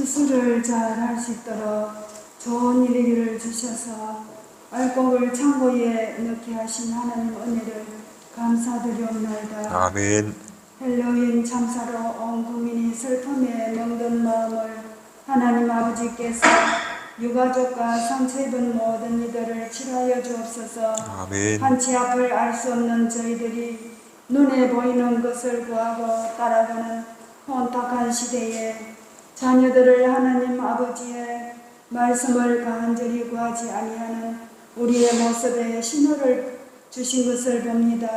수술을 잘 할 수 있도록 좋은 일기를 주셔서 알곡을 창고에 넣게 하신 하나님 은혜를 감사드리옵나이다. 아멘. 헬로윈 참사로 온 국민이 슬픔에 멍든 마음을 하나님 아버지께서 유가족과 상처 입은 모든 이들을 치료하여 주옵소서. 아멘. 한치 앞을 알 수 없는 저희들이 눈에 보이는 것을 구하고 따라가는 혼탁한 시대에 자녀들을 하나님 아버지의 말씀을 간절히 구하지 아니하는 우리의 모습에 신호를 주신 것을 봅니다.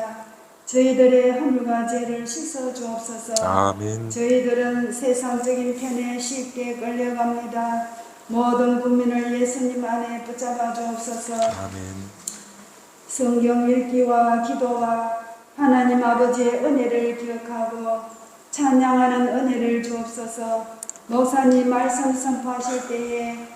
저희들의 허물과 죄를 씻어 주옵소서. 아멘. 저희들은 세상적인 편에 쉽게 끌려갑니다. 모든 국민을 예수님 안에 붙잡아 주옵소서. 아멘. 성경 읽기와 기도와 하나님 아버지의 은혜를 기억하고 찬양하는 은혜를 주옵소서. 목사님 말씀 선포하실 때에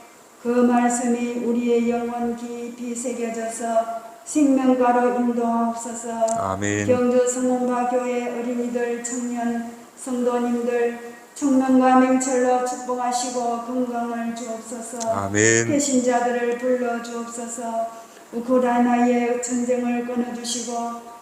그 말씀이 우리의 영혼 깊이 새겨져서 생명가로 인도하옵소서. 아멘. 경주 성문과 교회 어린이들, 청년, 성도님들 청명과 명철로 축복하시고 건강을 주옵소서. 아멘. 배신자들을 불러주옵소서. 우크라이나의 전쟁을 끊어주시고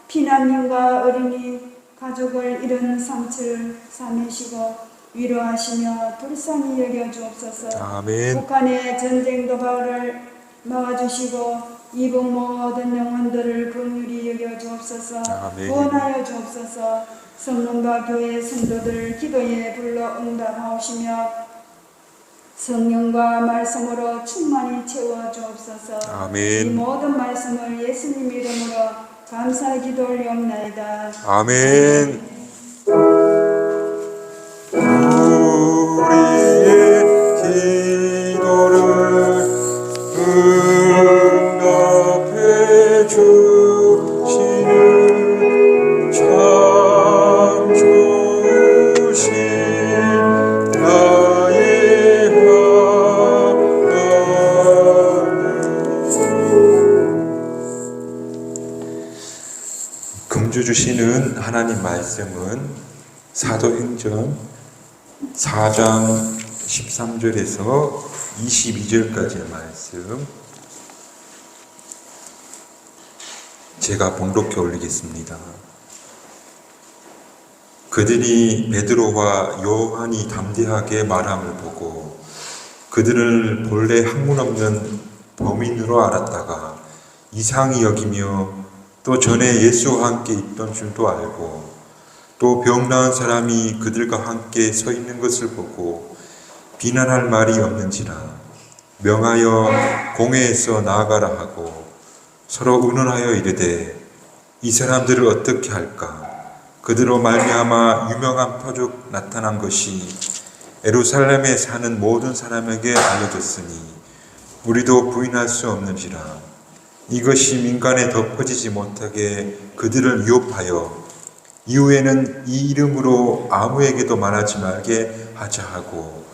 피난민과 어린이 가족을 잃은 상처를 싸매시고 위로하시며 불쌍히 여겨주옵소서. 아멘. 북한의 전쟁 도발을 막아주시고 이북 모든 영혼들을 긍휼히 여겨주옵소서. 아멘. 구원하여 주옵소서. 성령과 교회 성도들을 기도에 불러 응답하시며 성령과 말씀으로 충만히 채워주옵소서. 아멘. 이 모든 말씀을 예수님 이름으로 감사의 기도 올리옵나이다. 아멘. 우리의 기도를 응답해 주시는 참 좋으신 나의 하나님. 금주 주시는 하나님 말씀은 사도행전 4장 13절에서 22절까지의 말씀 제가 봉독해 올리겠습니다. 그들이 베드로와 요한이 담대하게 말함을 보고 그들을 본래 학문 없는 범인으로 알았다가 이상히 여기며 또 전에 예수와 함께 있던 줄도 알고 또 병 나은 사람이 그들과 함께 서 있는 것을 보고 비난할 말이 없는지라 명하여 공회에서 나아가라 하고 서로 의논하여 이르되 이 사람들을 어떻게 할까? 그들로 말미암아 유명한 표적 나타난 것이 예루살렘에 사는 모든 사람에게 알려졌으니 우리도 부인할 수 없는지라. 이것이 민간에 더 퍼지지 못하게 그들을 위협하여 이후에는 이 이름으로 아무에게도 말하지 말게 하자 하고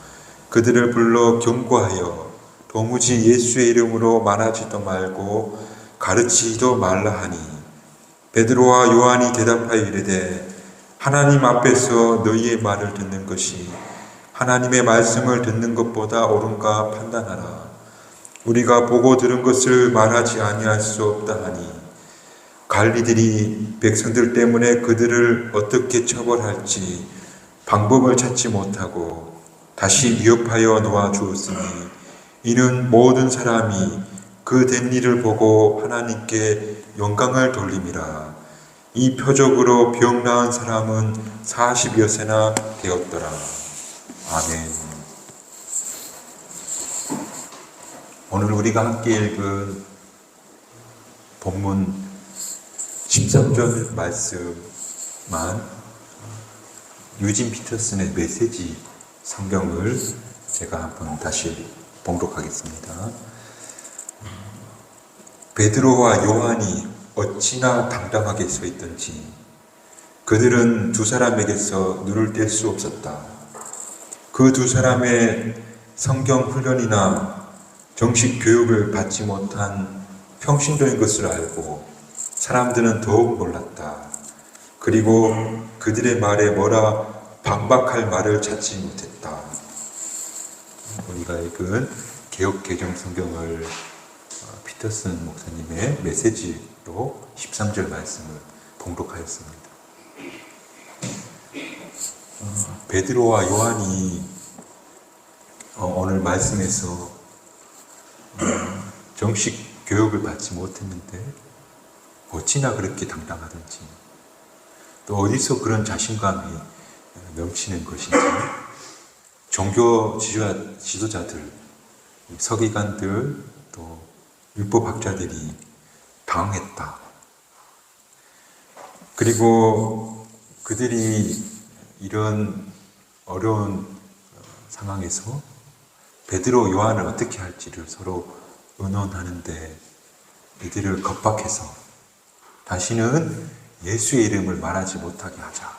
그들을 불러 경고하여 도무지 예수의 이름으로 말하지도 말고 가르치지도 말라 하니 베드로와 요한이 대답하여 이르되 하나님 앞에서 너희의 말을 듣는 것이 하나님의 말씀을 듣는 것보다 옳은가 판단하라. 우리가 보고 들은 것을 말하지 아니할 수 없다 하니 관리들이 백성들 때문에 그들을 어떻게 처벌할지 방법을 찾지 못하고 다시 위협하여 놓아주었으니 이는 모든 사람이 그 된 일을 보고 하나님께 영광을 돌림이라. 이 표적으로 병 나은 사람은 40여 세나 되었더라. 아멘. 오늘 우리가 함께 읽은 본문 13절 말씀만 유진 피터슨의 메시지 성경을 제가 한번 다시 봉독하겠습니다. 베드로와 요한이 어찌나 당당하게 서 있던지 그들은 두 사람에게서 눈을 뗄 수 없었다. 그 두 사람의 성경 훈련이나 정식 교육을 받지 못한 평신도인 것을 알고 사람들은 더욱 놀랐다. 그리고 그들의 말에 뭐라 반박할 말을 찾지 못했다. 제가 읽은 개역 개정 성경을 피터슨 목사님의 메시지로 13절 말씀을 봉독하였습니다. 베드로와 요한이 오늘 말씀에서 정식 교육을 받지 못했는데 어찌나 그렇게 당당하든지 또 어디서 그런 자신감이 넘치는 것인지 종교 지도자들, 서기관들 또 율법학자들이 당황했다. 그리고 그들이 이런 어려운 상황에서 베드로, 요한을 어떻게 할지를 서로 의논하는데 이들을 겁박해서 다시는 예수의 이름을 말하지 못하게 하자.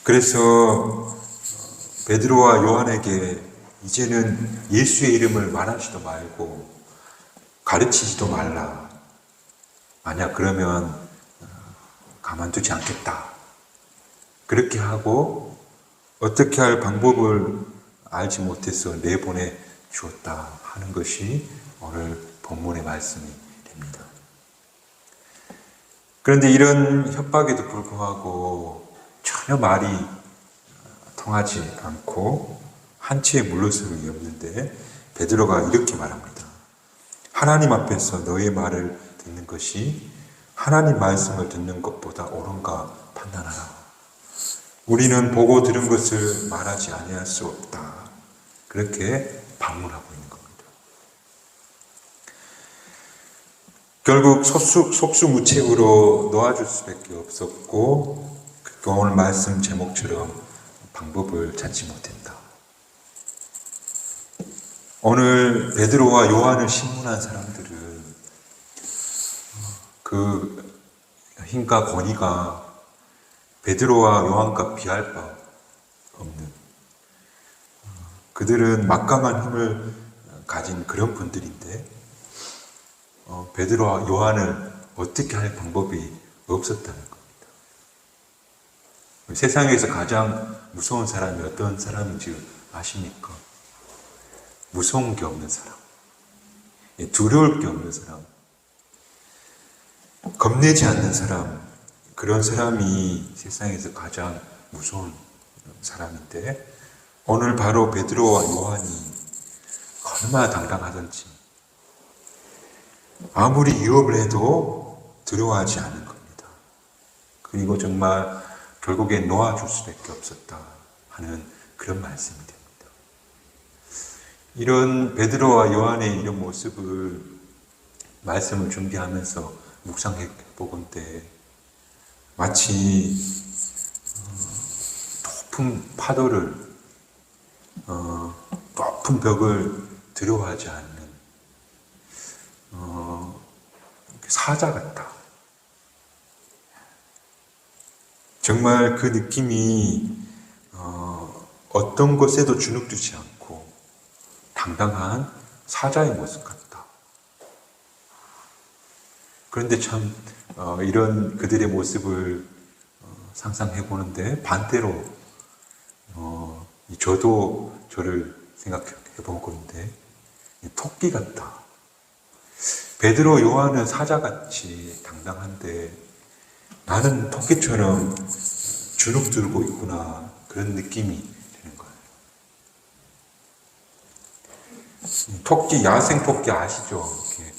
그래서 베드로와 요한에게 이제는 예수의 이름을 말하지도 말고 가르치지도 말라. 만약 그러면 가만두지 않겠다. 그렇게 하고 어떻게 할 방법을 알지 못해서 내보내 주었다 하는 것이 오늘 본문의 말씀이 됩니다. 그런데 이런 협박에도 불구하고 전혀 말이 통하지 않고 한치의 물러섬이 없는데 베드로가 이렇게 말합니다. 하나님 앞에서 너의 말을 듣는 것이 하나님 말씀을 듣는 것보다 옳은가 판단하라. 우리는 보고 들은 것을 말하지 아니할 수 없다. 그렇게 반문하고 있는 겁니다. 결국 속수무책으로 놓아줄 수밖에 없었고 오늘 말씀 제목처럼 방법을 찾지 못했다. 오늘 베드로와 요한을 신문한 사람들은 그 힘과 권위가 베드로와 요한과 비할 바 없는 그들은 막강한 힘을 가진 그런 분들인데 베드로와 요한을 어떻게 할 방법이 없었다는 겁니다. 세상에서 가장 무서운 사람이 어떤 사람인지 아십니까? 무서운 게 없는 사람, 두려울 게 없는 사람, 겁내지 않는 사람, 그런 사람이 세상에서 가장 무서운 사람인데 오늘 바로 베드로와 요한이 얼마나 당당하던지 아무리 위협을 해도 두려워하지 않은 겁니다. 그리고 정말 결국엔 놓아줄 수밖에 없었다 하는 그런 말씀이 됩니다. 이런 베드로와 요한의 이런 모습을 말씀을 준비하면서 묵상해 보건대 마치 높은 파도를 높은 벽을 두려워하지 않는 사자 같다. 정말 그 느낌이 어떤 것에도 주눅들지 않고 당당한 사자의 모습 같다. 그런데 참 이런 그들의 모습을 상상해 보는데 반대로 저도 저를 생각해 본 건데 토끼 같다. 베드로, 요한은 사자같이 당당한데 나는 토끼처럼 주눅 들고 있구나 그런 느낌이 드는 거예요. 토끼, 야생 토끼 아시죠? 이렇게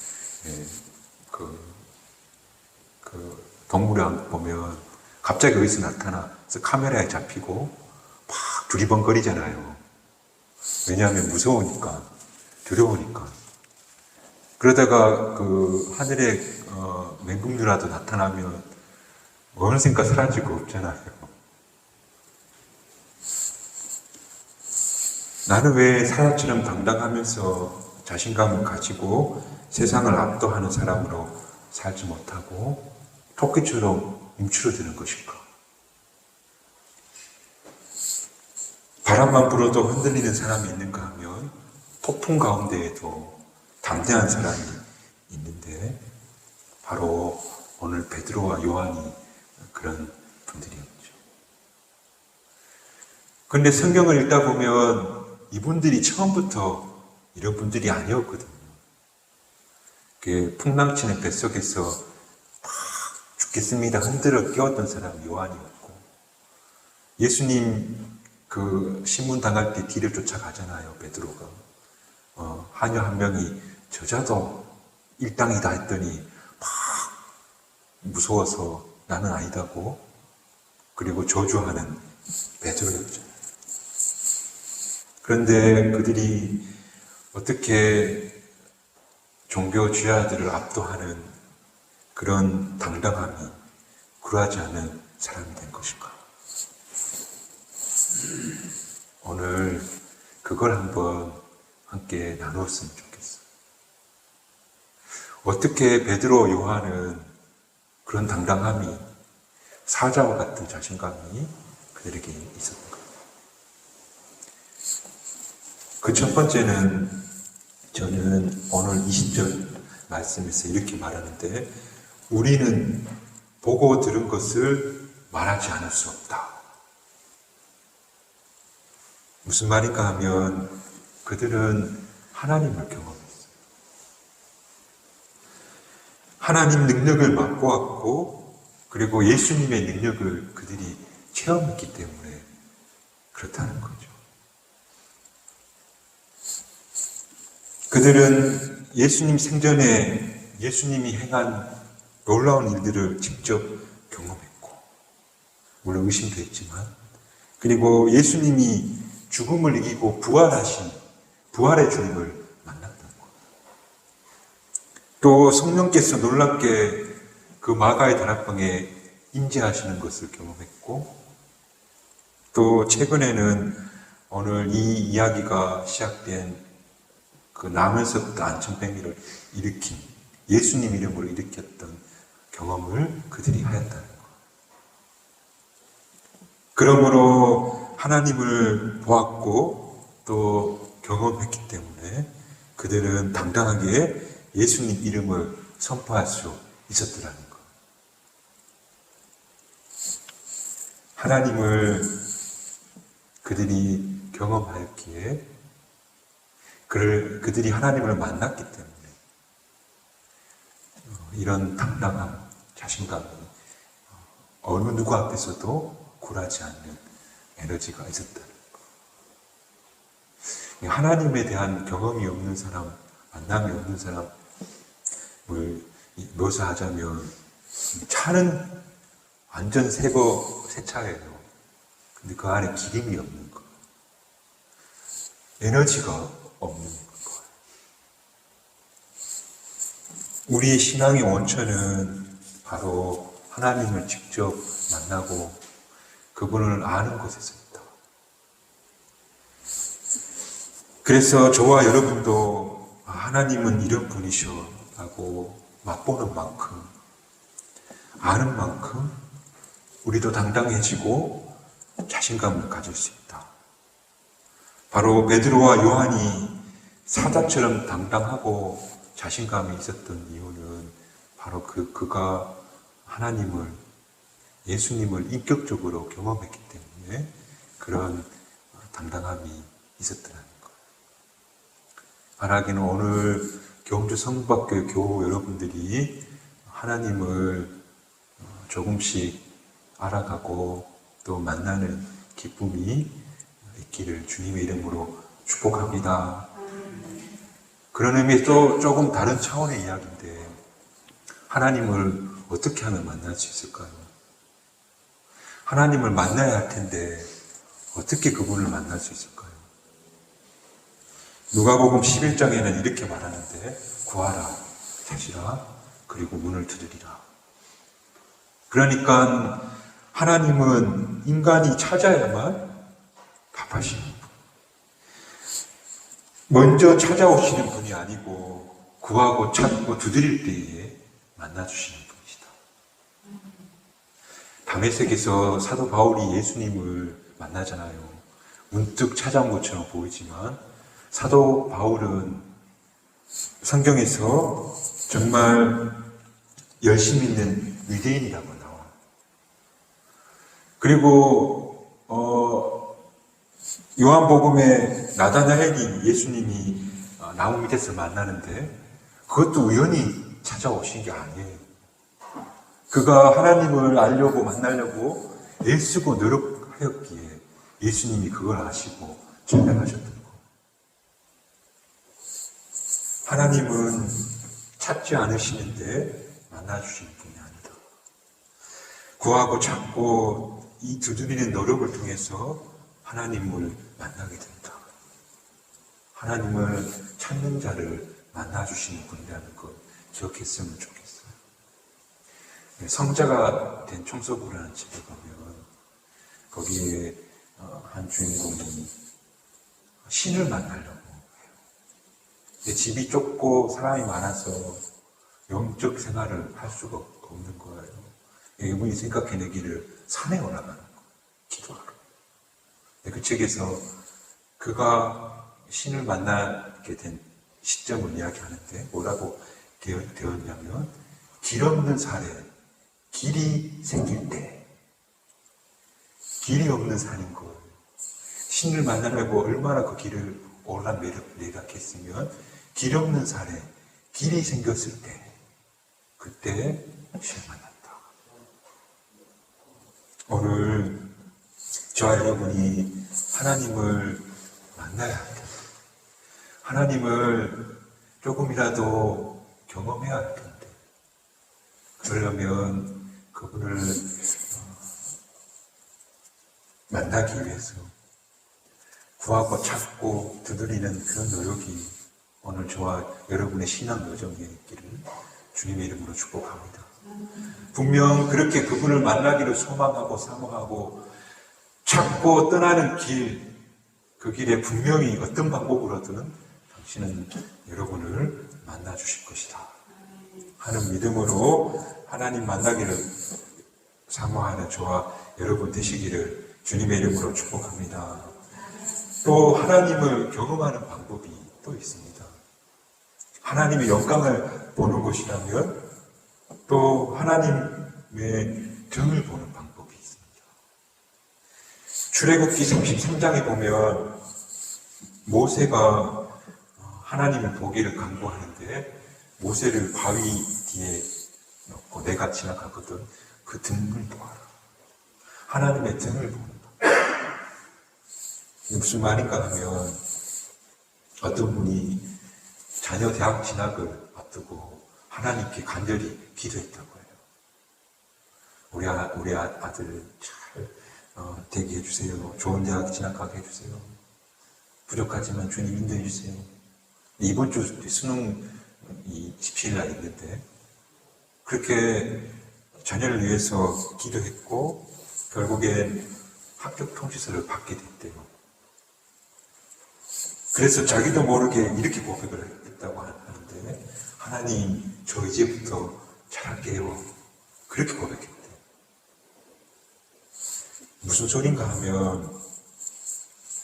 그 동물원 보면 갑자기 어디서 나타나서 카메라에 잡히고 막 두리번거리잖아요. 왜냐하면 무서우니까, 두려우니까. 그러다가 그 하늘에 맹금류라도 나타나면 어느샌가 사라지고 없잖아요. 나는 왜 사자처럼 당당하면서 자신감을 가지고 세상을 압도하는 사람으로 살지 못하고 토끼처럼 움츠러드는 것일까? 바람만 불어도 흔들리는 사람이 있는가 하면 폭풍 가운데에도 담대한 사람이 있는데 바로 오늘 베드로와 요한이 그런 분들이었죠. 그런데 성경을 읽다 보면 이분들이 처음부터 이런 분들이 아니었거든요. 그 풍랑치는 뱃속에서 막 죽겠습니다 흔들어 깨웠던 사람이 요한이었고, 예수님 그 신문 당할 때 뒤를 쫓아가잖아요, 베드로가. 하녀 한 명이 저자도 일당이다 했더니 막 무서워서 나는 아니다고, 그리고 저주하는 베드로였잖아요. 그런데 그들이 어떻게 종교 지하들을 압도하는 그런 당당함이 굴하지 않은 사람이 된 것일까? 오늘 그걸 한번 함께 나누었으면 좋겠어요. 어떻게 베드로, 요한은 그런 당당함이, 사자와 같은 자신감이 그들에게 있었는가? 그 첫 번째는 저는 오늘 20절 말씀에서 이렇게 말하는데, 우리는 보고 들은 것을 말하지 않을 수 없다. 무슨 말인가 하면 그들은 하나님을 경험했어요. 하나님 능력을 맛보았고, 그리고 예수님의 능력을 그들이 체험했기 때문에 그렇다는 거죠. 그들은 예수님 생전에 예수님이 행한 놀라운 일들을 직접 경험했고, 물론 의심도 했지만, 그리고 예수님이 죽음을 이기고 부활하신 부활의 주님을 만났던 것. 또 성령께서 놀랍게 그 마가의 다락방에 임재하시는 것을 경험했고, 또 최근에는 오늘 이 이야기가 시작된 그 나면서부터 안천병기를 일으킨, 예수님 이름으로 일으켰던 경험을 그들이 하였다는 것. 그러므로 하나님을 보았고 또 경험했기 때문에 그들은 당당하게 예수님 이름을 선포할 수 있었더라는 것. 하나님을 그들이 경험하였기에, 그들이 하나님을 만났기 때문에 이런 당당함, 자신감이 어느 누구 앞에서도 굴하지 않는 에너지가 있었다는 것. 하나님에 대한 경험이 없는 사람, 만남이 없는 사람을 묘사하자면, 차는 완전 새 차예요. 근데 그 안에 기름이 없는 거, 에너지가 없는 거예요. 우리의 신앙의 원천은 바로 하나님을 직접 만나고 그분을 아는 것에서 있다. 그래서 저와 여러분도 하나님은 이런 분이셔 라고 맛보는 만큼, 아는 만큼 우리도 당당해지고 자신감을 가질 수 있다. 바로 베드로와 요한이 사자처럼 당당하고 자신감이 있었던 이유는 바로 그가 하나님을, 예수님을 인격적으로 경험했기 때문에 그런 당당함이 있었더라는 거예요. 바라기는 오늘 경주 성박교회 교우 여러분들이 하나님을 조금씩 알아가고 또 만나는 기쁨이 있기를 주님의 이름으로 축복합니다. 그런 의미에서 조금 다른 차원의 이야기인데, 하나님을 어떻게 하면 만날 수 있을까요? 하나님을 만나야 할 텐데 어떻게 그분을 만날 수 있을까요? 누가복음 11장에는 이렇게 말하는데, 구하라, 찾으라, 그리고 문을 두드리라. 그러니까 하나님은 인간이 찾아야만 답하시는 분. 먼저 찾아오시는 분이 아니고 구하고 찾고 두드릴 때에 만나주시는 분이시다. 다메섹에서 사도 바울이 예수님을 만나잖아요. 문득 찾아온 것처럼 보이지만 사도 바울은 성경에서 정말 열심 있는 유대인이라고 나와요. 그리고 요한복음에 나다나엘이 예수님이 나무 밑에서 만나는데 그것도 우연히 찾아오신 게 아니에요. 그가 하나님을 알려고 만나려고 애쓰고 노력하였기에 예수님이 그걸 아시고 찾아가셨던 거. 하나님은 찾지 않으시는데 만나주시는 분이 아니다. 구하고 찾고 이 두드리는 노력을 통해서 하나님을 만나게 된다. 하나님을 찾는 자를 만나주시는 분이라는 것 기억했으면 좋겠어요. 성자가 된 청소부라는 책에 보면 거기에 한 주인공이 신을 만나려고 해요. 근데 집이 좁고 사람이 많아서 영적 생활을 할 수가 없는 거예요. 이분이 생각해내기를 산에 올라가는 거예요. 기도하러. 그 책에서 그가 신을 만나게 된 시점을 이야기하는데 뭐라고 되었냐면 길 없는 산에 길이 생길 때 길이 없는 산인 거예요. 신을 만나려고 얼마나 그 길을 오르락내리락했으면 길 없는 산에 길이 생겼을 때 그때 신을 만난다. 오늘 저와 여러분이 하나님을 만나야 합니다. 하나님을 조금이라도 경험해야 할 텐데 그러려면 그분을 만나기 위해서 구하고 찾고 두드리는 그런 노력이 오늘 저와 여러분의 신앙 여정에 있기를 주님의 이름으로 축복합니다. 분명 그렇게 그분을 만나기를 소망하고 사모하고 찾고 떠나는 길, 그 길에 분명히 어떤 방법으로든 당신은 여러분을 만나 주실 것이다 하는 믿음으로 하나님 만나기를 사모하는 저와 여러분 되시기를 주님의 이름으로 축복합니다. 또 하나님을 경험하는 방법이 또 있습니다. 하나님의 영광을 보는 것이라면 또 하나님의 등을 보는 방법이 있습니다. 출애굽기 33장에 보면 모세가 하나님을 보기를 간구하는데 모세를 바위 뒤에 놓고 내가 지나가거든 그 등을 보아라. 하나님의 등을 보는 것. 이게 무슨 말인가 하면 어떤 분이 자녀 대학 진학을 앞두고 하나님께 간절히 기도했다고 해요. 우리 아들 잘 되게 해주세요. 좋은 대학 진학하게 해주세요. 부족하지만 주님 인도해 주세요. 이번 주 수능 17일 날 있는데 그렇게 자녀를 위해서 기도했고 결국엔 합격 통지서를 받게 됐대요. 그래서 자기도 모르게 이렇게 고백을 했다고 하는데 하나님 저 이제부터 잘할게요. 그렇게 고백했대요. 무슨 소린가 하면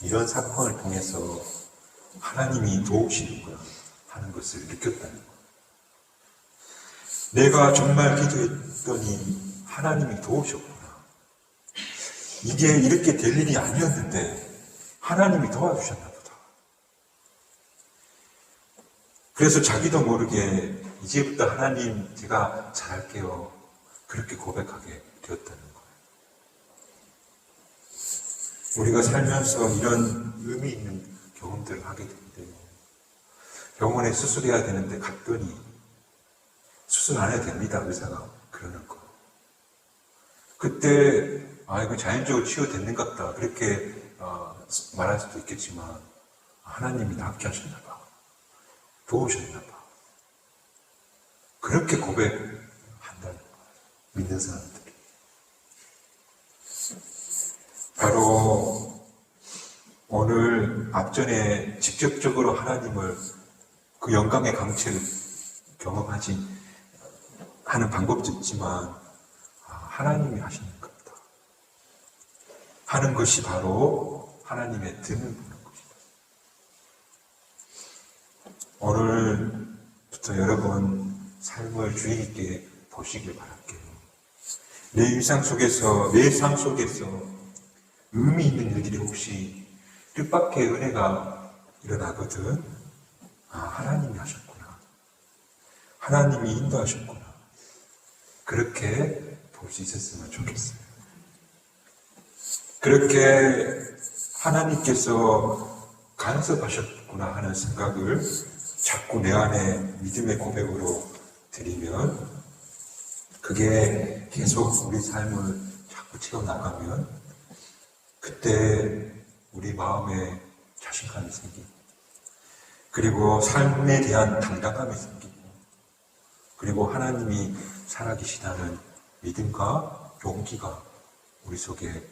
이런 사건을 통해서 하나님이 도우시는구나 하는 것을 느꼈다는 거예요. 내가 정말 기도했더니 하나님이 도우셨구나. 이게 이렇게 될 일이 아니었는데 하나님이 도와주셨나 보다. 그래서 자기도 모르게 이제부터 하나님 제가 잘할게요. 그렇게 고백하게 되었다는 거예요. 우리가 살면서 이런 의미 있는 경험들을 하게 되는데 병원에 수술해야 되는데 갔더니 수술 안 해도 됩니다. 의사가 그러는 거. 그때 이거 자연적으로 치유됐는갑다 그렇게 말할 수도 있겠지만 하나님이 낫게 하셨나 봐. 도우셨나 봐. 그렇게 고백한다는 거예요. 믿는 사람들이. 바로 오늘 앞전에 직접적으로 하나님을 그 영광의 강체를 경험하지 하는 방법도 있지만 하나님이 하시는 것다 하는 것이 바로 하나님의 등을 보는 것이다. 오늘부터 여러분 삶을 주의 깊게 보시길 바랄게요. 내 일상 속에서 내 삶 속에서 의미 있는 일들이 혹시 뜻밖의 은혜가 일어나거든. 아, 하나님이 하셨구나. 하나님이 인도하셨구나. 그렇게 볼 수 있었으면 좋겠어요. 그렇게 하나님께서 간섭하셨구나 하는 생각을 자꾸 내 안에 믿음의 고백으로 드리면, 그게 계속 우리 삶을 자꾸 채워나가면, 그때 우리 마음에 자신감이 생기고, 그리고 삶에 대한 당당함이 생기고, 그리고 하나님이 살아계시다는 믿음과 용기가 우리 속에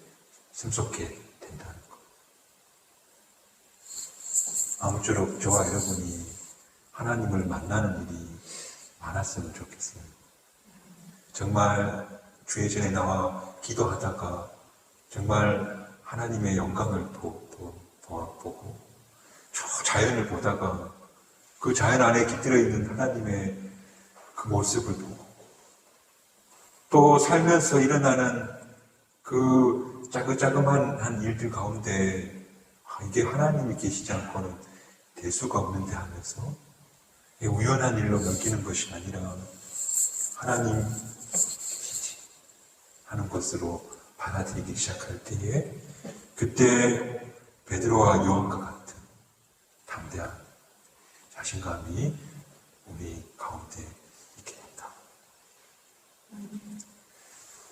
샘솟게 된다는 것. 아무쪼록 저와 여러분이 하나님을 만나는 일이 많았으면 좋겠어요. 정말 주의 전에 나와 기도하다가 정말 하나님의 영광을 보고 저 자연을 보다가 그 자연 안에 깃들어 있는 하나님의 그 모습을 보고, 또 살면서 일어나는 그 자그자그한 일들 가운데 이게 하나님이 계시지 않고는 될 수가 없는데 하면서 우연한 일로 넘기는 것이 아니라 하나님 계시지 하는 것으로 받아들이기 시작할 때에, 그때 베드로와 요한과 같은 담대한 자신감이 우리 가운데 있게 된다.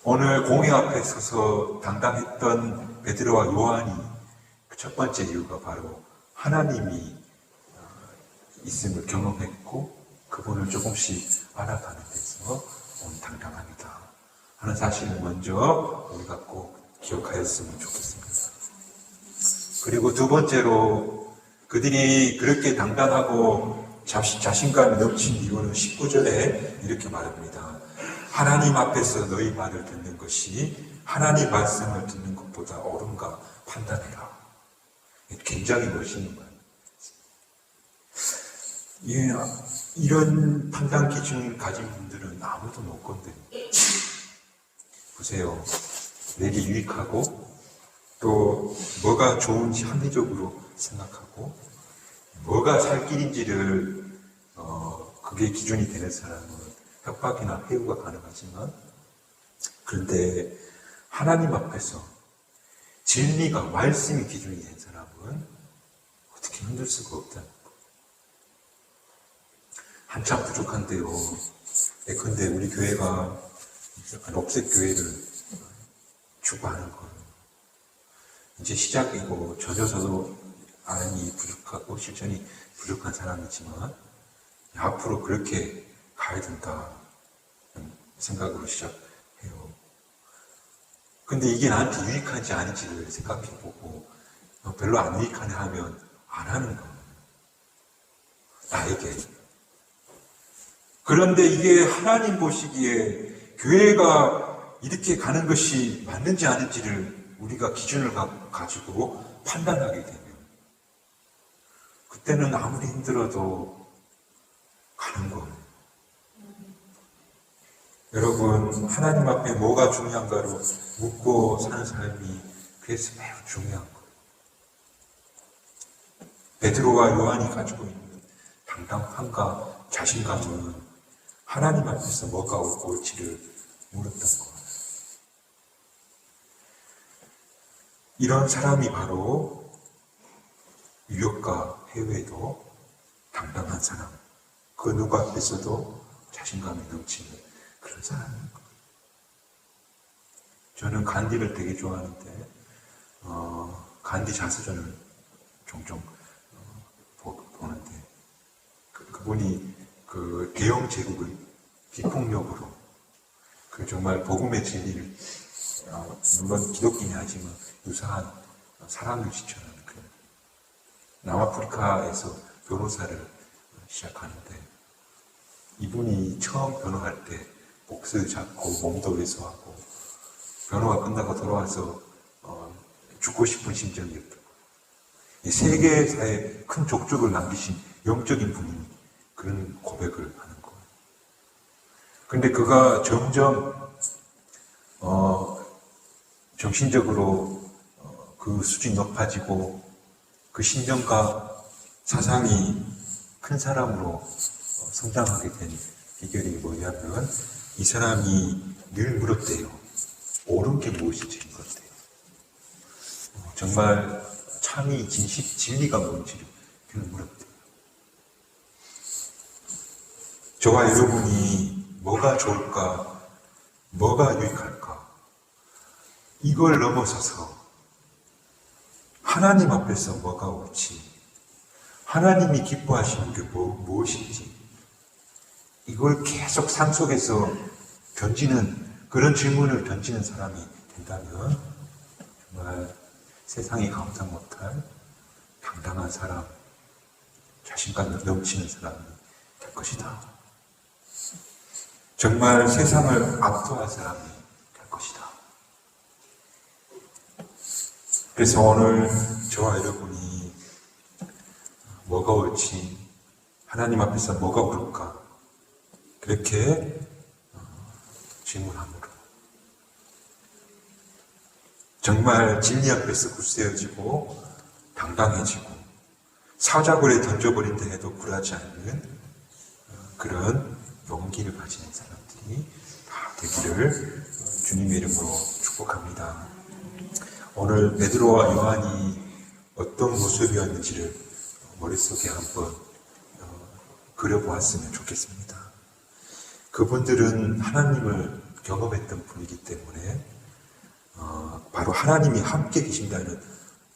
오늘 공회 앞에 서서 당당했던 베드로와 요한이 그 첫 번째 이유가 바로 하나님이 있음을 경험했고 그분을 조금씩 알아가는 데서 온 당당함이다 하는 사실을 먼저 우리가 꼭 기억하였으면 좋겠습니다. 그리고 두 번째로 그들이 그렇게 당당하고 자신감이 넘친 이유는 19절에 이렇게 말합니다. 하나님 앞에서 너희 말을 듣는 것이 하나님 말씀을 듣는 것보다 옳은가 판단해라. 굉장히 멋있는 거예요. 이런 판단 기준을 가진 분들은 아무도 못 건드려요. 보세요. 내게 유익하고 또 뭐가 좋은지 합리적으로 생각하고 뭐가 살 길인지를 그게 기준이 되는 사람은 협박이나 해우가 가능하지만, 그런데 하나님 앞에서 진리가 말씀이 기준이 된 사람은 어떻게 흔들 수가 없다는 거. 한참 부족한데요. 근데 우리 교회가 롭색 교회를 추구하는 거예요. 이제 시작이고 저도 아연이 부족하고 실천이 부족한 사람이지만 앞으로 그렇게 가야 된다 생각으로 시작해요. 근데 이게 나한테 유익한지 아닌지를 생각해보고 별로 안 유익하네 하면 안 하는 거예요. 나에게. 그런데 이게 하나님 보시기에 교회가 이렇게 가는 것이 맞는지 아닌지를 우리가 기준을 가지고 판단하게 되면 그때는 아무리 힘들어도 가는 거예요. 여러분, 하나님 앞에 뭐가 중요한가로 묻고 사는 삶이 그래서 매우 중요한 거예요. 베드로와 요한이 가지고 있는 당당함과 자신감은 하나님 앞에서 뭐가 옳지를 물었던 거예요. 이런 사람이 바로 유혹과 해외에도 당당한 사람, 그 누구 앞에서도 자신감이 넘치는 그런 사람인 거예요. 저는 간디를 되게 좋아하는데 간디 자서전을 종종 보는데 그분이 그 대영 제국을 비폭력으로 그 정말 복음의 진리를 물론 기독교이긴 하지만 유사한 사랑을 지쳐하는 그런 남아프리카에서 변호사를 시작하는데 이분이 처음 변호할 때 목을 잡고 몸도 왜소하고 변호가 끝나고 돌아와서 죽고 싶은 심정이었다고. 세계사에 큰 족적을 남기신 영적인 분이 그런 고백을 하는 거예요. 근데 그가 점점 정신적으로 그 수준이 높아지고 그 신념과 사상이 큰 사람으로 성장하게 된 비결이 뭐냐면 이 사람이 늘 물었대요. 옳은 게 무엇인지 물었대요. 정말 참이 진리가 뭔지를 그냥 물었대요. 저와 여러분이 뭐가 좋을까, 뭐가 유익할까, 이걸 넘어서서 하나님 앞에서 뭐가 옳지, 하나님이 기뻐하시는 게 무엇인지, 이걸 계속 삶 속에서 던지는, 그런 질문을 던지는 사람이 된다면 정말 세상이 감당 못할 당당한 사람, 자신감 넘치는 사람이 될 것이다. 정말 세상을 압도할 사람이 될 것이다. 그래서 오늘 저와 여러분이 뭐가 옳지, 하나님 앞에서 뭐가 옳을까, 그렇게 질문함으로 정말 진리 앞에서 굳세어지고 당당해지고 사자굴에 던져버린다 해도 굴하지 않는 그런 용기를 가지는 사람들이 다 되기를 주님의 이름으로 축복합니다. 오늘 베드로와 요한이 어떤 모습이었는지를 머릿속에 한번 그려보았으면 좋겠습니다. 그분들은 하나님을 경험했던 분이기 때문에 바로 하나님이 함께 계신다는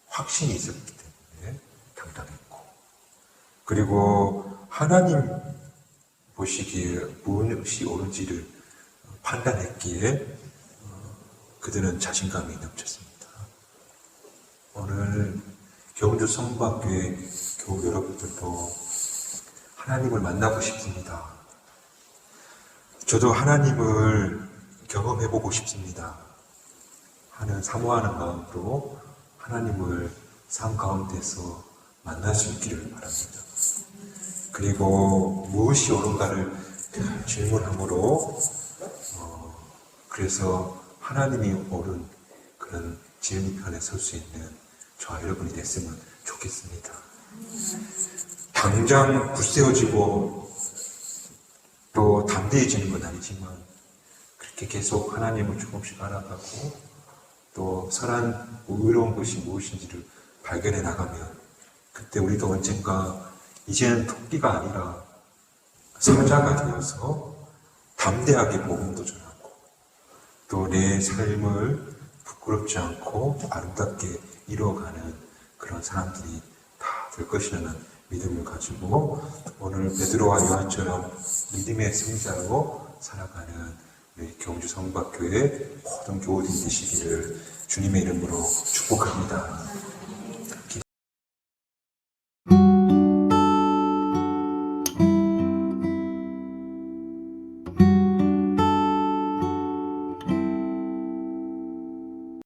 확신이 있었기 때문에 당당했고, 그리고 하나님 보시기에 무엇이 옳은지를 판단했기에 그들은 자신감이 넘쳤습니다. 오늘 경주 성박교회 교우 여러분들도 하나님을 만나고 싶습니다. 저도 하나님을 경험해보고 싶습니다 하는 사모하는 마음으로 하나님을 삶 가운데서 만날 수 있기를 바랍니다. 그리고 무엇이 옳은가를 질문함으로 그래서 하나님이 옳은 그런 진리편에 설 수 있는 저와 여러분이 됐으면 좋겠습니다. 당장 굳세어지고 또 담대해지는 건 아니지만 그렇게 계속 하나님을 조금씩 알아가고 또 선한 의로운 것이 무엇인지를 발견해 나가면 그때 우리도 언젠가 이제는 토끼가 아니라 사자가 되어서 담대하게 복음도 전하고 또 내 삶을 부끄럽지 않고 아름답게 이루어가는 그런 사람들이 다 될 것이라는 믿음을 가지고 오늘 베드로와 요한처럼 믿음의 승자로 살아가는 우리 경주 성박교회 모든 교우들 되시기를 주님의 이름으로 축복합니다.